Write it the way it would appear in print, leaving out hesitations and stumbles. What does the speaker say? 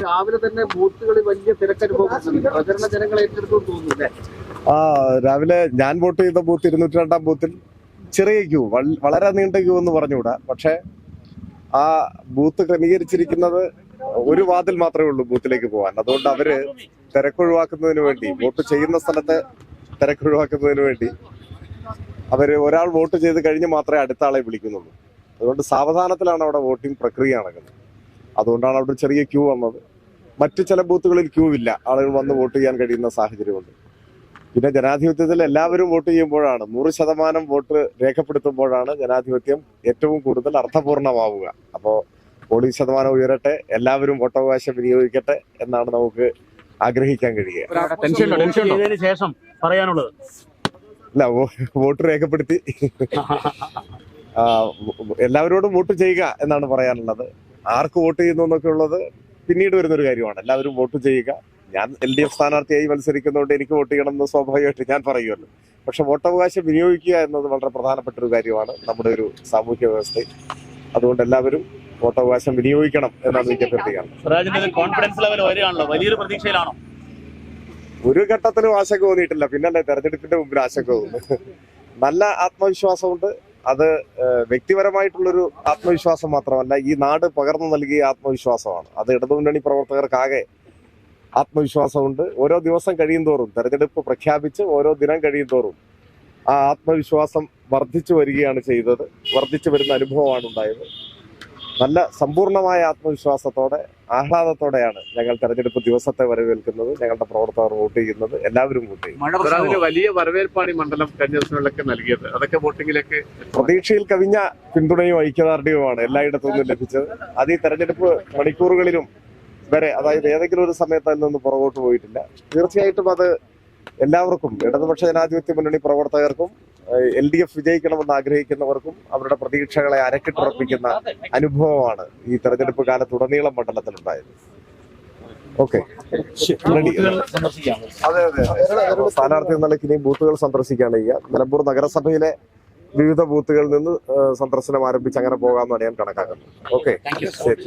രാവിലെ തന്നെ ബൂത്തുകളിൽ വലിയ തിരക്കനുഭവപ്പെടുന്നുണ്ട്. പ്രചരണ ജനങ്ങൾ ഏറ്റെടുത്തു തോന്നുന്നു. രാവിലെ ഞാൻ വോട്ട് ചെയ്ത ബൂത്ത് 202-ാം ബൂത്തിൽ ചെറിയ ക്യൂ, വളരെ നീണ്ട ക്യൂ എന്ന് പറഞ്ഞുകൂടാ. പക്ഷെ ആ ബൂത്ത് ക്രമീകരിച്ചിരിക്കുന്നത് ഒരു വാതിൽ മാത്രമേ ഉള്ളൂ ബൂത്തിലേക്ക് പോകാൻ. അതുകൊണ്ട് അവര് തിരക്കൊഴിവാക്കുന്നതിന് വേണ്ടി, വോട്ട് ചെയ്യുന്ന സ്ഥലത്തെ തിരക്കൊഴിവാക്കുന്നതിന് വേണ്ടി അവര് ഒരാൾ വോട്ട് ചെയ്ത് കഴിഞ്ഞ് മാത്രമേ അടുത്ത ആളെ വിളിക്കുന്നുള്ളൂ. അതുകൊണ്ട് സാവധാനത്തിലാണ് അവിടെ വോട്ടിംഗ് പ്രക്രിയ നടക്കുന്നത്. അതുകൊണ്ടാണ് അവിടെ ചെറിയ ക്യൂ വന്നത്. മറ്റു ചില ബൂത്തുകളിൽ ക്യൂ ഇല്ല, ആളുകൾ വന്ന് വോട്ട് ചെയ്യാൻ കഴിയുന്ന സാഹചര്യമുണ്ട്. പിന്നെ ജനാധിപത്യത്തിൽ എല്ലാവരും വോട്ട് ചെയ്യുമ്പോഴാണ്, 100% വോട്ട് രേഖപ്പെടുത്തുമ്പോഴാണ് ജനാധിപത്യം ഏറ്റവും കൂടുതൽ അർത്ഥപൂർണമാവുക. അപ്പോൾ പോളിംഗ് ശതമാനം ഉയരട്ടെ, എല്ലാവരും വോട്ടവകാശം വിനിയോഗിക്കട്ടെ എന്നാണ് നമുക്ക് ആഗ്രഹിക്കാൻ കഴിയുക. ശേഷം പറയാനുള്ളത് അല്ല, വോട്ട് രേഖപ്പെടുത്തി എല്ലാവരോടും വോട്ട് ചെയ്യുക എന്നാണ് പറയാനുള്ളത്. ആർക്ക് വോട്ട് ചെയ്യുന്നു എന്നൊക്കെ ഉള്ളത് പിന്നീട് വരുന്നൊരു കാര്യമാണ്. എല്ലാവരും വോട്ട് ചെയ്യുക. ഞാൻ LDF സ്ഥാനാർത്ഥിയായി മത്സരിക്കുന്നതുകൊണ്ട് എനിക്ക് വോട്ട് ചെയ്യണം എന്ന് സ്വാഭാവികമായിട്ട് ഞാൻ പറയുമല്ലോ. പക്ഷെ വോട്ടവകാശം വിനിയോഗിക്കുക എന്നത് വളരെ പ്രധാനപ്പെട്ട ഒരു കാര്യമാണ് നമ്മുടെ ഒരു സാമൂഹ്യ വ്യവസ്ഥയിൽ. അതുകൊണ്ട് എല്ലാവരും വോട്ടവകാശം വിനിയോഗിക്കണം എന്നാണ് എനിക്ക് അഭ്യർത്ഥിക്കുന്നത്. കോൺഫിഡൻസ് ലെവൽ വരികയാണല്ലോ, വലിയൊരു പ്രതീക്ഷയിലാണോ? ഒരു ഘട്ടത്തിലും ആശങ്ക തോന്നിയിട്ടില്ല. പിന്നല്ലേ തെരഞ്ഞെടുപ്പിന്റെ മുമ്പിൽ ആശങ്ക തോന്നുന്നു. നല്ല ആത്മവിശ്വാസമുണ്ട്. അത് വ്യക്തിപരമായിട്ടുള്ളൊരു ആത്മവിശ്വാസം മാത്രമല്ല, ഈ നാട് പകർന്നു നൽകിയ ആത്മവിശ്വാസമാണ്. അത് ഇടതുമുന്നണി പ്രവർത്തകർക്കാകെ ആത്മവിശ്വാസമുണ്ട്. ഓരോ ദിവസം കഴിയും തോറും, തെരഞ്ഞെടുപ്പ് പ്രഖ്യാപിച്ച് ഓരോ ദിനം കഴിയും തോറും ആ ആത്മവിശ്വാസം വർദ്ധിച്ചു വരികയാണ് ചെയ്തത്. വർദ്ധിച്ചു വരുന്ന അനുഭവമാണ് ഉണ്ടായത്. നല്ല സമ്പൂർണമായ ആത്മവിശ്വാസത്തോടെ, ആഹ്ലാദത്തോടെയാണ് ഞങ്ങൾ തെരഞ്ഞെടുപ്പ് ദിവസത്തെ വരവേൽക്കുന്നത്. ഞങ്ങളുടെ പ്രവർത്തകർ വോട്ട് ചെയ്യുന്നത്, എല്ലാവരും വോട്ട് ചെയ്യും. വലിയ വരവേൽപ്പാണ് ഈ മണ്ഡലം കഴിഞ്ഞ ദിവസങ്ങളിലൊക്കെ നൽകിയത്. അതൊക്കെ വോട്ടിങ്ങിലേക്ക് പ്രതീക്ഷയിൽ കവിഞ്ഞ പിന്തുണയും ഐക്യദാർഢ്യവുമാണ് എല്ലായിടത്തു നിന്നും ലഭിച്ചത്. അത് ഈ തെരഞ്ഞെടുപ്പ് മണിക്കൂറുകളിലും വരെ, അതായത് ഏതെങ്കിലും ഒരു സമയത്ത് അതിൽ നിന്ന് പുറകോട്ട് പോയിട്ടില്ല. തീർച്ചയായിട്ടും അത് എല്ലാവർക്കും, ഇടതുപക്ഷ ജനാധിപത്യ മുന്നണി പ്രവർത്തകർക്കും LDF വിജയിക്കണമെന്ന് ആഗ്രഹിക്കുന്നവർക്കും അവരുടെ പ്രതീക്ഷകളെ അരക്കിട്ടുറപ്പിക്കുന്ന അനുഭവമാണ് ഈ തെരഞ്ഞെടുപ്പ് കാലത്തുടനീളം മണ്ഡലത്തിലുണ്ടായത്. ഓക്കെ, അതെ അതെ, സ്ഥാനാർത്ഥി നിലയ്ക്ക് ഇനി ബൂത്തുകൾ സന്ദർശിക്കുകയാണ് ചെയ്യുക. നിലമ്പൂർ നഗരസഭയിലെ വിവിധ ബൂത്തുകളിൽ നിന്ന് സന്ദർശനം ആരംഭിച്ച് അങ്ങനെ പോകാമെന്നാണ് ഞാൻ കണക്കാക്കുന്നത്. ഓക്കെ, ശരി.